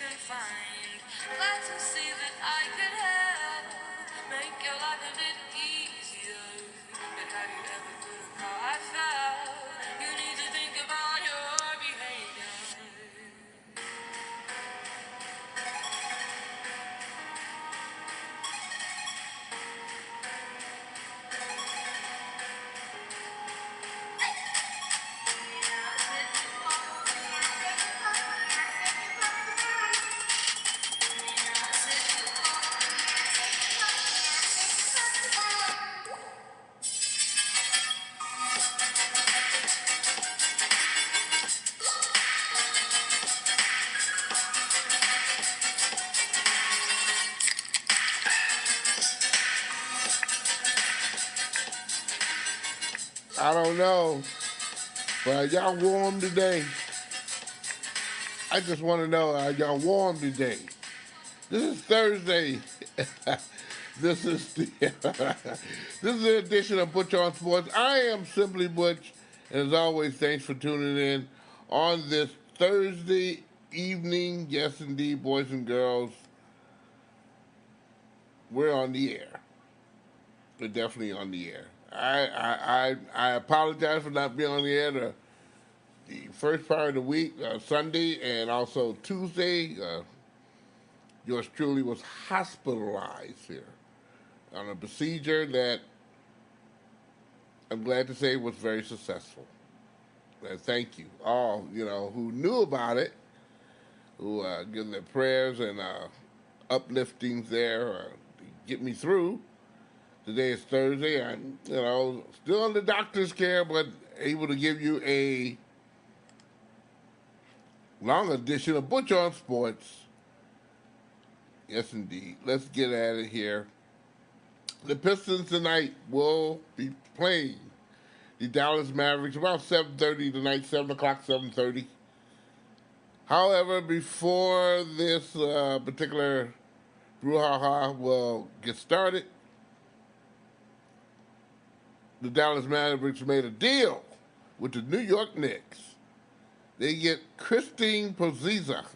can find. Glad to see that I could help make your life a bit easier. But have you ever thought of how I felt? You need to think about your behavior. I don't know, but are y'all warm today? I just want to know, are y'all warm today? This is Thursday. This is the this is the edition of Butch On Sports. I am simply Butch, and as always, thanks for tuning in on this Thursday evening. Yes, indeed, boys and girls, we're on the air. We're definitely on the air. I apologize for not being on the air the first part of the week, Sunday, and also Tuesday. Yours truly was hospitalized here on a procedure that I'm glad to say was very successful. And thank you all, who knew about it, who give their prayers and upliftings there to get me through. Today is Thursday. I'm, still under doctor's care, but able to give you a long edition of Butch On Sports. Yes, indeed. Let's get at it here. The Pistons tonight will be playing the Dallas Mavericks about 7:30 tonight, 7 o'clock, 7:30. However, before this particular brouhaha will get started, the Dallas Mavericks made a deal with the New York Knicks. They get Kristaps Porzingis.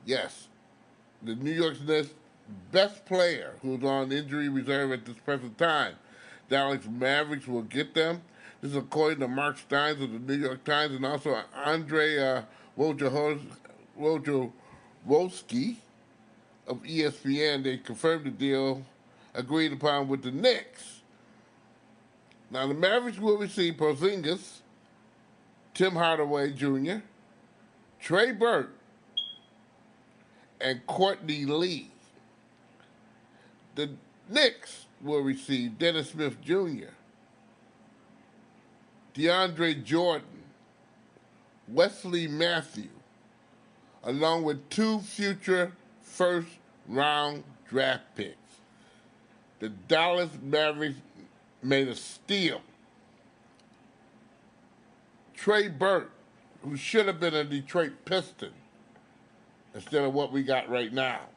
Yes, the New York Knicks' best player who's on injury reserve at this present time. Dallas Mavericks will get them. This is according to Marc Stein of the New York Times and also Adrian Wojnarowski of ESPN. They confirmed the deal agreed upon with the Knicks. Now, the Mavericks will receive Porzingis, Tim Hardaway Jr., Trey Burke, and Courtney Lee. The Knicks will receive Dennis Smith Jr., DeAndre Jordan, Wesley Matthews, along with 2 future first-round draft picks. The Dallas Mavericks made a steal. Trey Burke, who should have been a Detroit Piston, instead of what we got right now,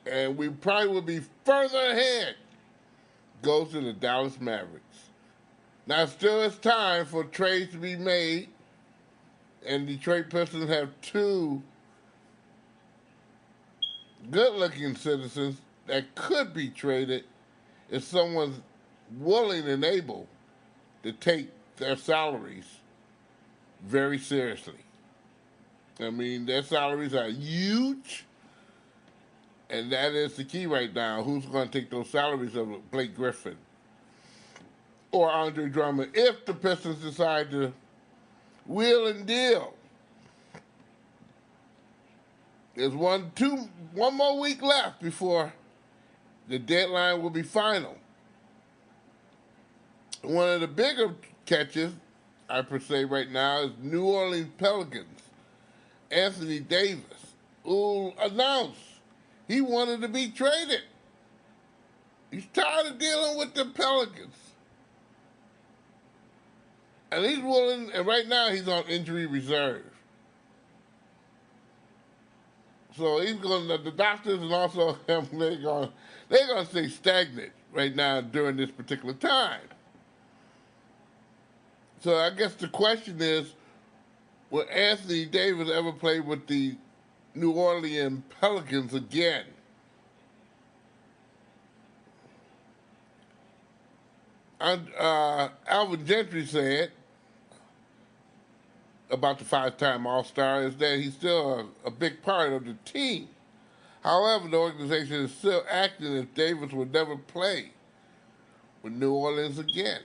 and we probably will be further ahead, goes to the Dallas Mavericks. Now, still it's time for trades to be made, and Detroit Pistons have 2 good-looking citizens that could be traded if someone's willing and able to take their salaries very seriously. I mean, their salaries are huge, and that is the key right now. Who's going to take those salaries of Blake Griffin or Andre Drummond if the Pistons decide to wheel and deal? There's one more week left before the deadline will be final. One of the bigger catches, I per se, right now is New Orleans Pelicans. Anthony Davis, who announced he wanted to be traded. He's tired of dealing with the Pelicans. And he's willing, and right now he's on injury reserve. So he's going to, the doctors and also him, they're going to stay stagnant right now during this particular time. So I guess the question is, Will Anthony Davis ever play with the New Orleans Pelicans again? Alvin Gentry said about the five-time All-Star is that he's still a big part of the team. However, the organization is still acting as Davis would never play with New Orleans again.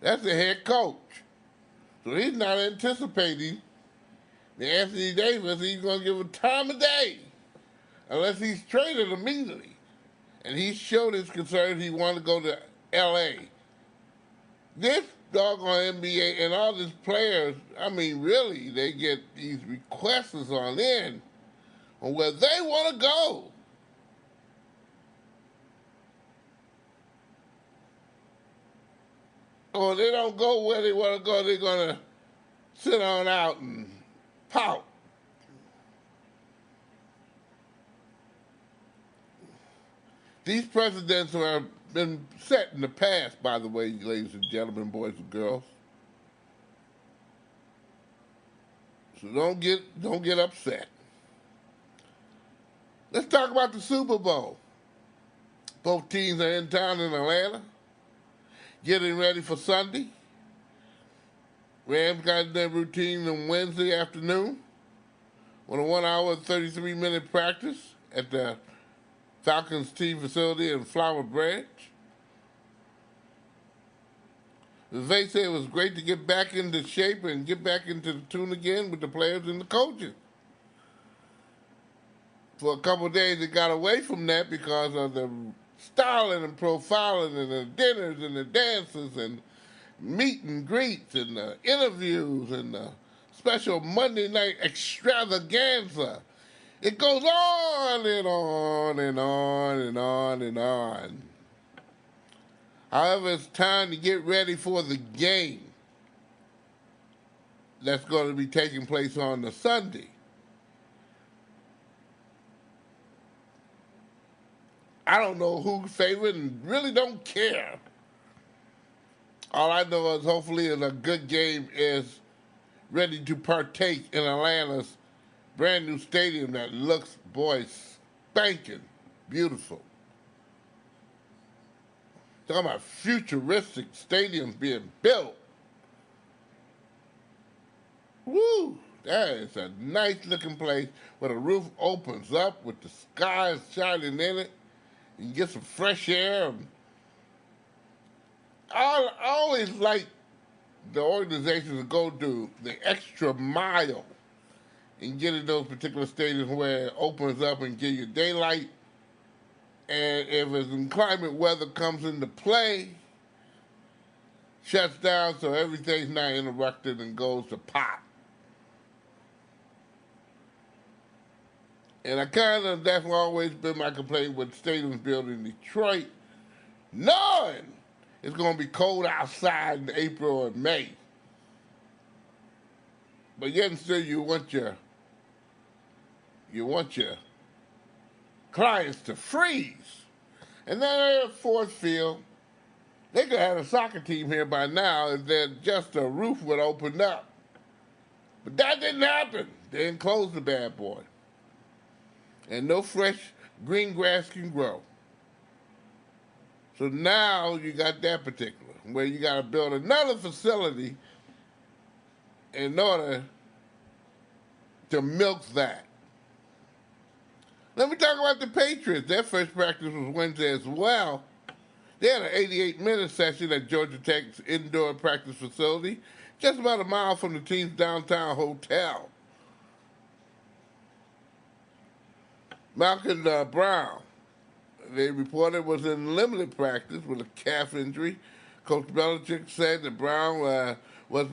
That's the head coach. So he's not anticipating the Anthony Davis. He's going to give him time of day unless he's traded immediately. And he showed his concern he wanted to go to L.A. This doggone NBA and all these players, I mean, really, they get these requests on in on where they want to go. Or they don't go where they want to go, they're going to sit on out and pout. These precedents have been set in the past, by the way, ladies and gentlemen, boys and girls. So don't get upset. Let's talk about the Super Bowl. Both teams are in town in Atlanta, getting ready for Sunday. Rams got their routine on Wednesday afternoon with a 1 hour and 33-minute practice at the Falcons team facility in Flower Branch. They say it was great to get back into shape and get back into the tune again with the players and the coaches. For a couple of days, they got away from that because of the styling and profiling and the dinners and the dances and meet and greets and the interviews and the special Monday night extravaganza. It goes on and on and on and on and on. However, it's time to get ready for the game that's going to be taking place on the Sunday. I don't know who's favored and really don't care. All I know is hopefully a good game is ready to partake in Atlanta's brand new stadium that looks, boy, spanking beautiful. Talking about futuristic stadiums being built. Woo! That is a nice looking place where the roof opens up with the skies shining in it. You can get some fresh air. I always like the organizations to go do the extra mile in getting those particular stadiums where it opens up and give you daylight. And if it's inclement weather comes into play, shuts down so everything's not interrupted and goes to pot. And that's always been my complaint with stadiums built in Detroit, knowing it's going to be cold outside in April or May. But yet and still you want your clients to freeze. And then at Ford Field, they could have a soccer team here by now if just a roof would open up. But that didn't happen. They enclosed the bad boy. And no fresh green grass can grow. So now you got that particular, where you got to build another facility in order to milk that. Let me talk about the Patriots. Their first practice was Wednesday as well. They had an 88-minute session at Georgia Tech's indoor practice facility, just about a mile from the team's downtown hotel. Malcolm Brown, they reported, was in limited practice with a calf injury. Coach Belichick said that Brown was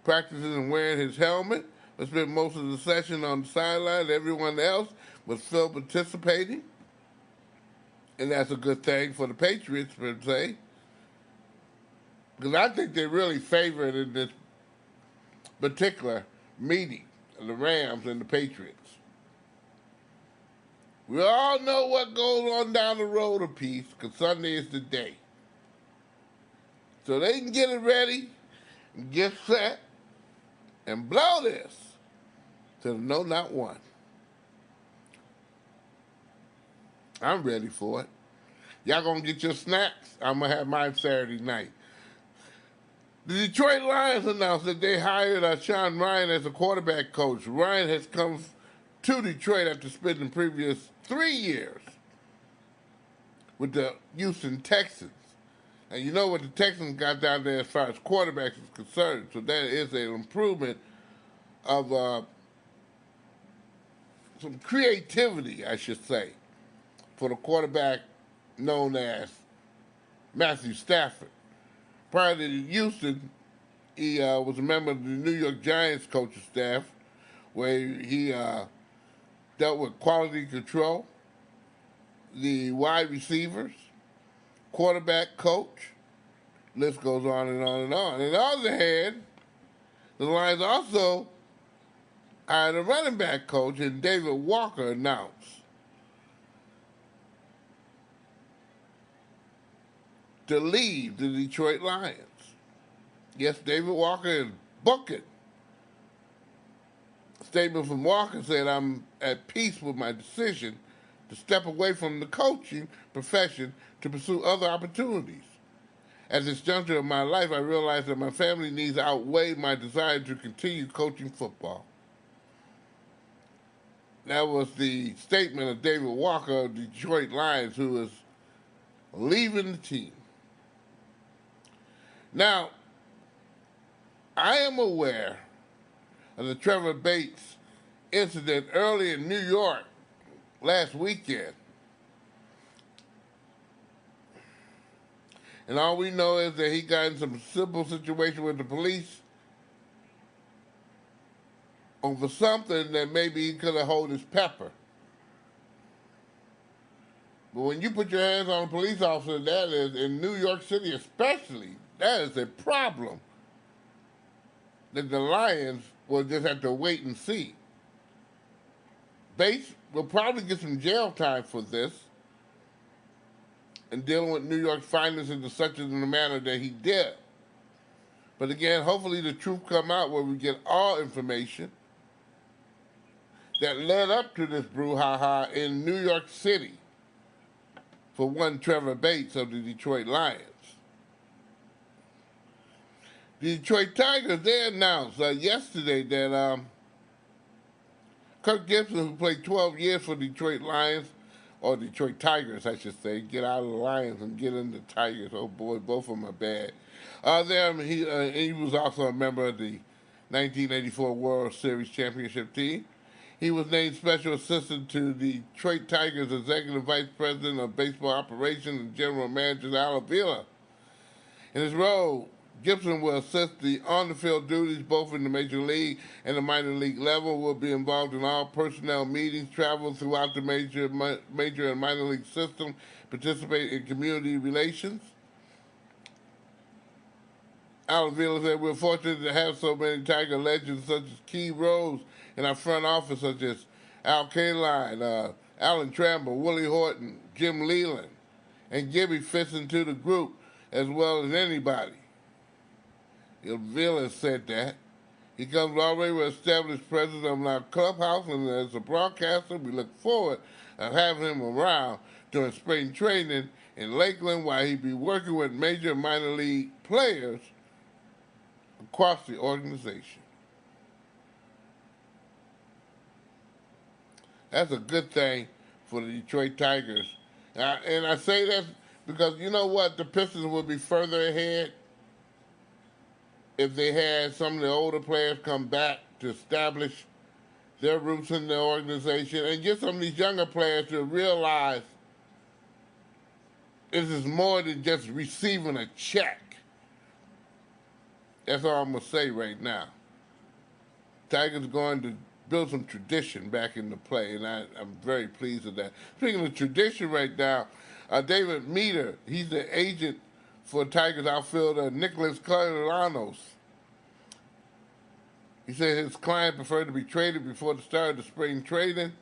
practicing and wearing his helmet, but spent most of the session on the sideline. Everyone else was still participating, and that's a good thing for the Patriots, per se, because I think they really favored in this particular meeting, the Rams and the Patriots. We all know what goes on down the road a piece, because Sunday is the day. So they can get it ready and get set and blow this to the no, not one. I'm ready for it. Y'all gonna get your snacks? I'm gonna have mine Saturday night. The Detroit Lions announced that they hired Sean Ryan as a quarterback coach. Ryan has come to Detroit after spending the previous 3 years with the Houston Texans. And you know what the Texans got down there as far as quarterbacks is concerned. So that is an improvement of some creativity, I should say, for the quarterback known as Matthew Stafford. Prior to Houston, he was a member of the New York Giants coaching staff, where he dealt with quality control, the wide receivers, quarterback coach. List goes on and on and on. On the other hand, the Lions also hired a running back coach, and David Walker announced to leave the Detroit Lions. Yes, David Walker is booking. A statement from Walker said, "I'm at peace with my decision to step away from the coaching profession to pursue other opportunities. At this juncture of my life, I realized that my family needs outweigh my desire to continue coaching football." That was the statement of David Walker of the Detroit Lions, who is leaving the team. Now, I am aware of the Trevor Bates incident early in New York last weekend. And all we know is that he got in some simple situation with the police over something that maybe he could have held his pepper. But when you put your hands on a police officer, that is, in New York City especially, that is a problem that the Lions will just have to wait and see. Bates will probably get some jail time for this and dealing with New York finances in such a manner that he did. But again, hopefully the truth come out where we get all information that led up to this brouhaha in New York City for one Trevor Bates of the Detroit Lions. The Detroit Tigers, they announced yesterday that Kirk Gibson, who played 12 years for Detroit Lions, or Detroit Tigers, I should say, get out of the Lions and get into the Tigers. Oh boy, both of them are bad. He was also a member of the 1984 World Series championship team. He was named special assistant to the Detroit Tigers executive vice president of baseball operations and general manager Al Avila. In his role, Gibson will assist the on-the-field duties both in the major league and the minor league level, will be involved in all personnel meetings, travel throughout the major and minor league system, participate in community relations. Al Avila said, "We're fortunate to have so many Tiger legends such as key roles in our front office, such as Al Kaline, Alan Trammell, Willie Horton, Jim Leland, and Gibby fits into the group as well as anybody." Avila said that. He comes already with established presence of our clubhouse, and as a broadcaster, we look forward to having him around during spring training in Lakeland while he be working with major and minor league players across the organization. That's a good thing for the Detroit Tigers. And I say that because you know what? The Pistons will be further ahead if they had some of the older players come back to establish their roots in the organization and get some of these younger players to realize this is more than just receiving a check. That's all I'm going to say right now. Tigers going to build some tradition back into play, and I'm very pleased with that. Speaking of tradition right now, David Meter, he's the agent for Tigers outfielder Nicholas Castellanos. He said his client preferred to be traded before the start of the spring trading.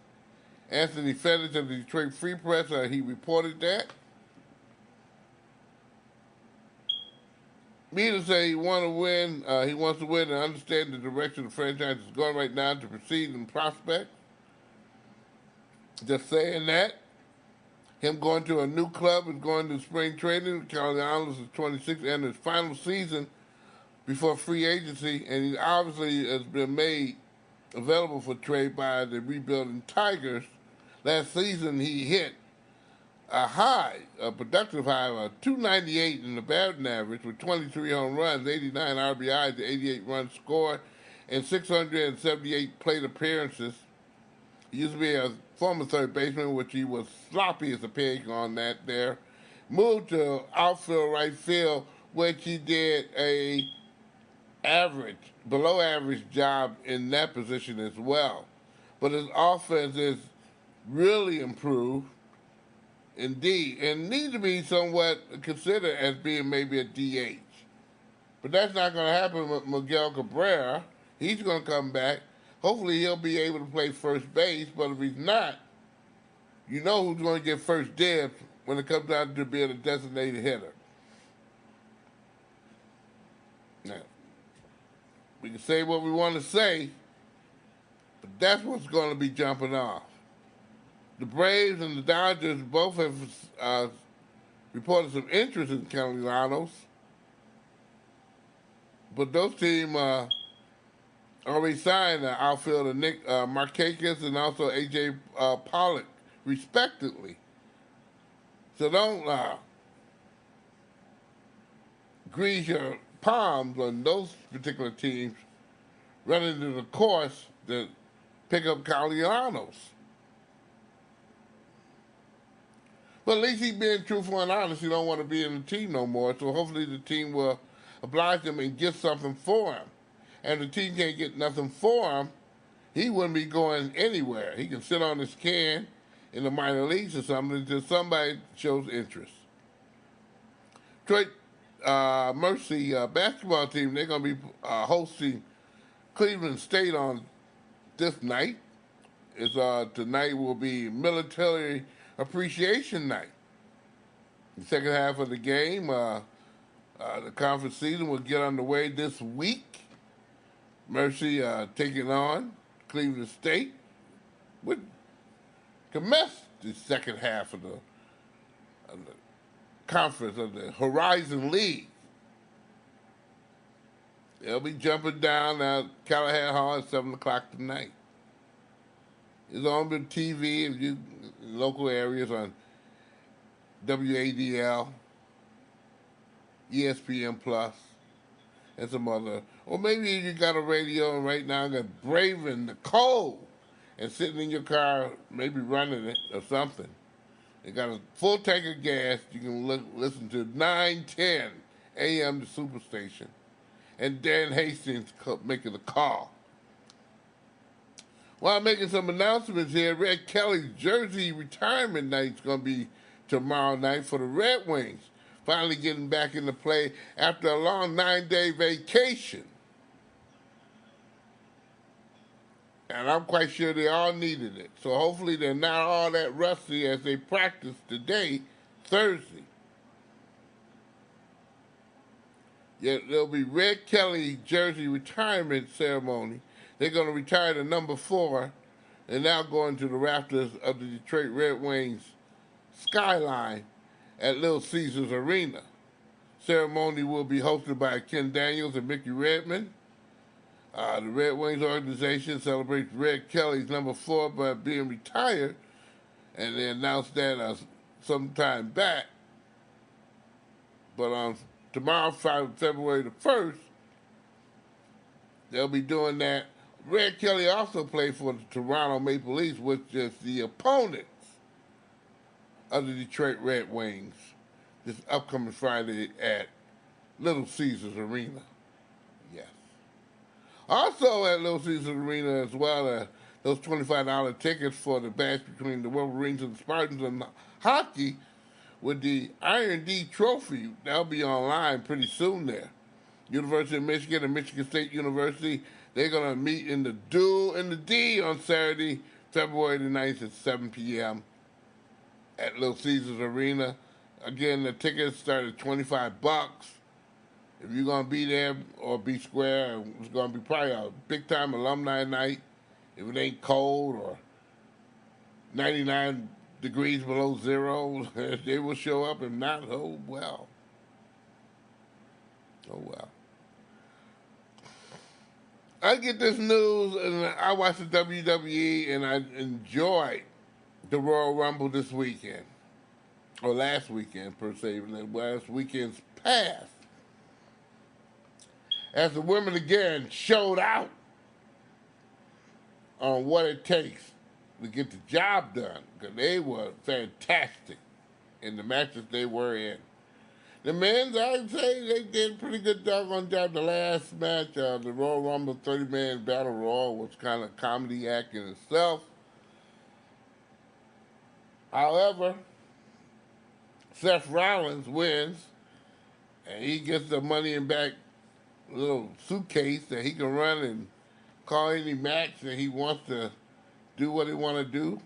Anthony Fedich of the Detroit Free Press, he reported that. Meter say he want to win. He wants to win and understand the direction the franchise is going right now to proceed in prospect. Just saying that. Him going to a new club and going to spring training. Castellanos is 26 and his final season before free agency, and he obviously has been made available for trade by the rebuilding Tigers. Last season, he hit a productive high of 298 in the batting average with 23 home runs, 89 RBIs, 88 runs scored, and 678 plate appearances. He used to be a former third baseman, which he was sloppy as a pig on that there. Moved to outfield right field, which he did a below average job in that position as well. But his offense is really improved, indeed, and needs to be somewhat considered as being maybe a DH. But that's not going to happen with Miguel Cabrera. He's going to come back. Hopefully he'll be able to play first base, but if he's not, you know who's going to get first dibs when it comes down to being a designated hitter. Now, we can say what we want to say, but that's what's going to be jumping off. The Braves and the Dodgers both have reported some interest in Castellanos, but those teams already signed the outfielder Nick Markakis and also A.J. Pollock, respectively. So don't grease your palms on those particular teams running into the course to pick up Castellanos. But at least he's being truthful and honest. He don't want to be in the team no more, so hopefully the team will oblige him and get something for him. And if the team can't get nothing for him, he wouldn't be going anywhere. He can sit on his can in the minor leagues or something until somebody shows interest. Trey Mercy basketball team, they're going to be hosting Cleveland State on this night. Tonight will be Military Appreciation Night. The second half of the game, the conference season will get underway this week. Mercy taking on Cleveland State would commence the second half of the conference of the Horizon League. They'll be jumping down at Callahan Hall at 7 o'clock tonight. It's on the TV in local areas on WADL, ESPN Plus, and some other. Or maybe you got a radio and right now got braving the cold and sitting in your car, maybe running it or something. They got a full tank of gas. You can listen to 910 AM the Superstation. And Dan Hastings making the call. While making some announcements here, Red Kelly's jersey retirement night is going to be tomorrow night for the Red Wings. Finally getting back into play after a long 9-day vacation. And I'm quite sure they all needed it. So hopefully they're not all that rusty as they practice today, Thursday. Yet there'll be Red Kelly jersey retirement ceremony. They're going to retire the number 4 and now going to the rafters of the Detroit Red Wings skyline at Little Caesars Arena. Ceremony will be hosted by Ken Daniels and Mickey Redmond. The Red Wings organization celebrates Red Kelly's number 4 by being retired, and they announced that some time back. But on tomorrow, February the 1st, they'll be doing that. Red Kelly also played for the Toronto Maple Leafs, which is the opponents of the Detroit Red Wings this upcoming Friday at Little Caesars Arena. Yes. Also at Little Caesars Arena as well, those $25 tickets for the match between the Wolverines and the Spartans and hockey with the Iron D Trophy. That'll be online pretty soon there. University of Michigan and Michigan State University, they're going to meet in the Duel in the D on Saturday, February the 9th at 7 p.m. at Little Caesars Arena. Again, the tickets start at $25. If you're going to be there or be square, it's going to be probably a big-time alumni night. If it ain't cold or 99 degrees below zero, they will show up. If not, oh well. Oh well. I get this news, and I watch the WWE, and I enjoyed the Royal Rumble this weekend, or last weekend per se, last weekend's past. As the women again showed out on what it takes to get the job done, because they were fantastic in the matches they were in. The men's, I'd say they did a pretty good doggone job. The last match, the Royal Rumble 30-man Battle Royal, was kind of a comedy act in itself. However, Seth Rollins wins, and he gets the Money in Bank little suitcase that he can run and call any match that he wants to do what he want to do.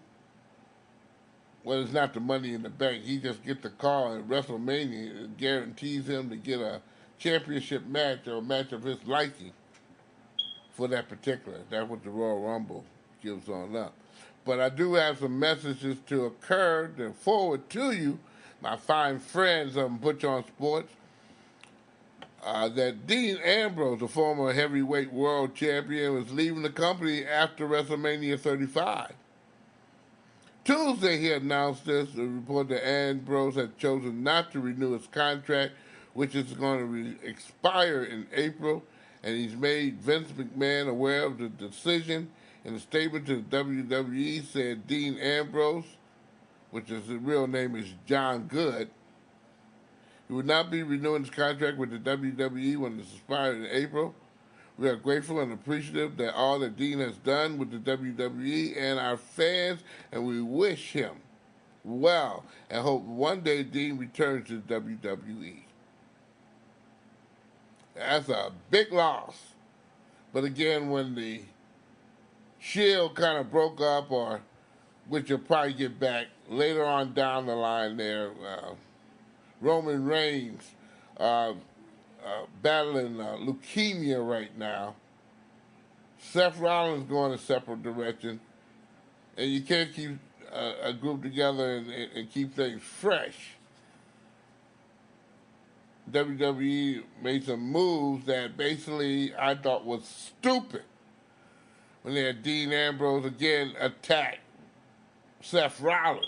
Well, it's not the Money in the Bank. He just gets the call at WrestleMania. It guarantees him to get a championship match or a match of his liking for that particular. That's what the Royal Rumble gives on up. But I do have some messages to occur to forward to you, my fine friends on Butch On Sports, that Dean Ambrose, the former heavyweight world champion, was leaving the company after WrestleMania 35. Tuesday, he announced this. The report that Ambrose had chosen not to renew his contract, which is going to expire in April, and he's made Vince McMahon aware of the decision. In a statement to the WWE, said Dean Ambrose, which his real name is John Good, he would not be renewing his contract with the WWE when it expires in April. We are grateful and appreciative that all that Dean has done with the WWE and our fans, and we wish him well and hope one day Dean returns to the WWE. That's a big loss. But again, when the Shield kind of broke up, or which you'll probably get back later on down the line there, Roman Reigns battling leukemia right now. Seth Rollins going a separate direction. And you can't keep a group together and keep things fresh. WWE made some moves that basically I thought was stupid. When they had Dean Ambrose again attack Seth Rollins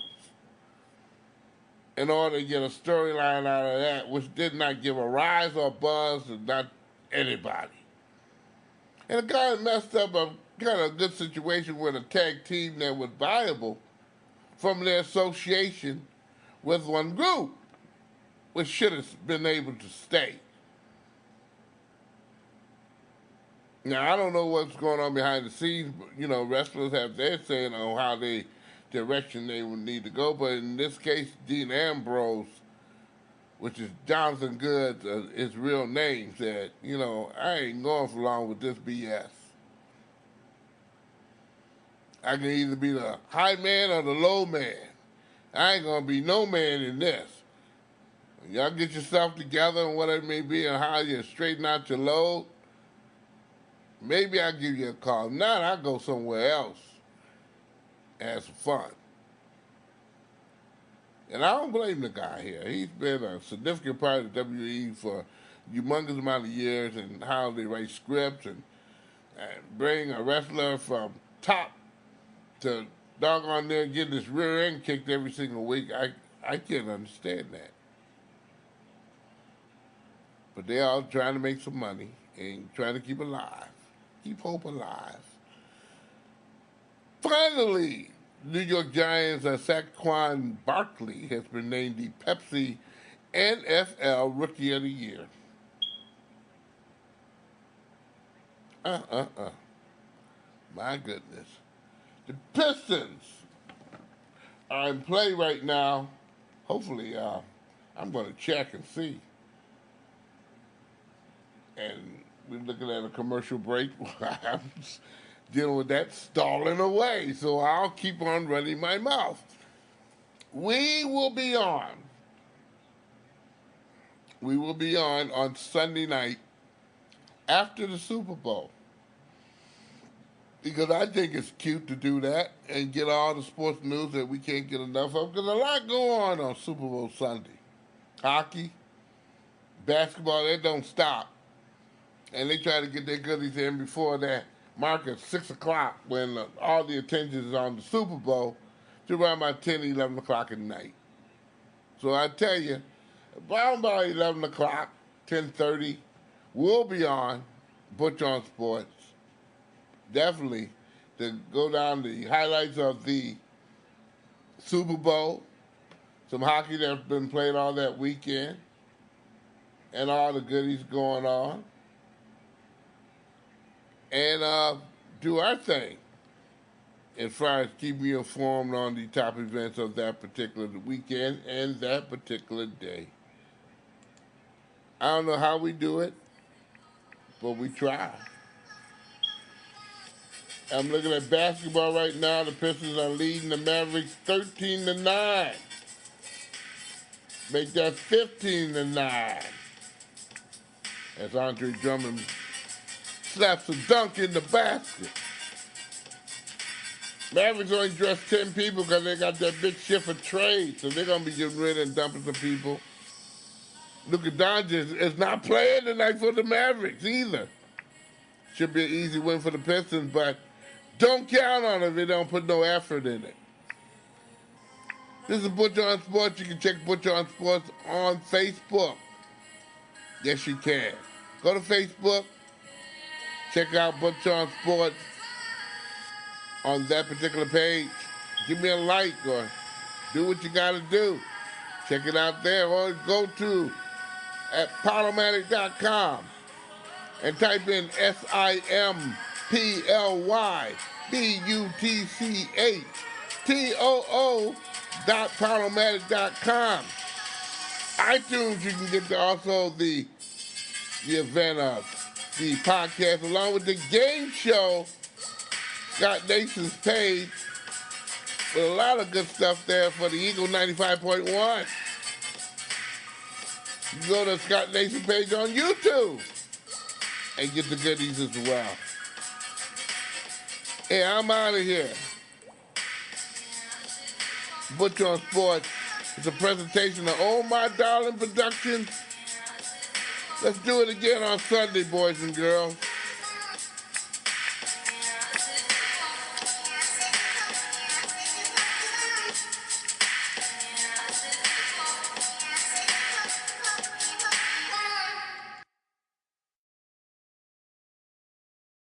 in order to get a storyline out of that, which did not give a rise or buzz to not anybody. And it kind of messed up a kind of good situation with a tag team that was viable from their association with one group, which should have been able to stay. Now, I don't know what's going on behind the scenes, but, you know, wrestlers have their saying on how they direction they would need to go, but in this case, Dean Ambrose, which is Jonathan Good, his real name, said, you know, I ain't going for long with this BS. I can either be the high man or the low man. I ain't going to be no man in this. Y'all get yourself together and whatever it may be and how you straighten out your load, maybe I'll give you a call. If not, I'll go somewhere else and have some fun. And I don't blame the guy here. He's been a significant part of the WWE for a humongous amount of years, and how they write scripts and bring a wrestler from top to doggone there getting his rear end kicked every single week. I can't understand that. But they're all trying to make some money and trying to keep alive. Keep hope alive. Finally, New York Giants' Saquon Barkley has been named the Pepsi NFL Rookie of the Year. My goodness. The Pistons are in play right now. Hopefully, I'm going to check and see. And we're looking at a commercial break. I'm dealing with that stalling away, so I'll keep on running my mouth. We will be on we will be on Sunday night after the Super Bowl. Because I think it's cute to do that and get all the sports news that we can't get enough of. Because a lot go on Super Bowl Sunday. Hockey, basketball, they don't stop. And they try to get their goodies in before that mark at 6 o'clock when all the attention is on the Super Bowl to around about 10, 11 o'clock at night. So I tell you, around about 11 o'clock, 10:30, we'll be on Butch On Sports. Definitely to go down the highlights of the Super Bowl, some hockey that's been played all that weekend, and all the goodies going on, and do our thing as far as keeping you informed on the top events of that particular weekend and that particular day. I don't know how we do it, but we try. I'm looking at basketball right now. The Pistons are leading the Mavericks 13-9. Make that 15-9. As Andre Drummond slaps a dunk in the basket. Mavericks only dressed 10 people because they got that big shift of Trey, so they're going to be getting rid and dumping some people. Luka Doncic is not playing tonight for the Mavericks either. Should be an easy win for the Pistons, but don't count on it if they don't put no effort in it. This is Butch On Sports. You can check Butch On Sports on Facebook. Yes, you can. Go to Facebook. Check out Butch On Sports on that particular page. Give me a like or do what you got to do. Check it out there. Or go to at Podomatic.com and type in SIMPLYBUTCHTOO.Podomatic.com. iTunes, you can get also the event of the podcast along with the game show, Scott Nason's page, with a lot of good stuff there for the Eagle 95.1. You can go to Scott Nason's page on YouTube and get the goodies as well. Hey, I'm out of here. Butch On Sports. It's a presentation of Oh My Darling Productions. Let's do it again on Sunday, boys and girls.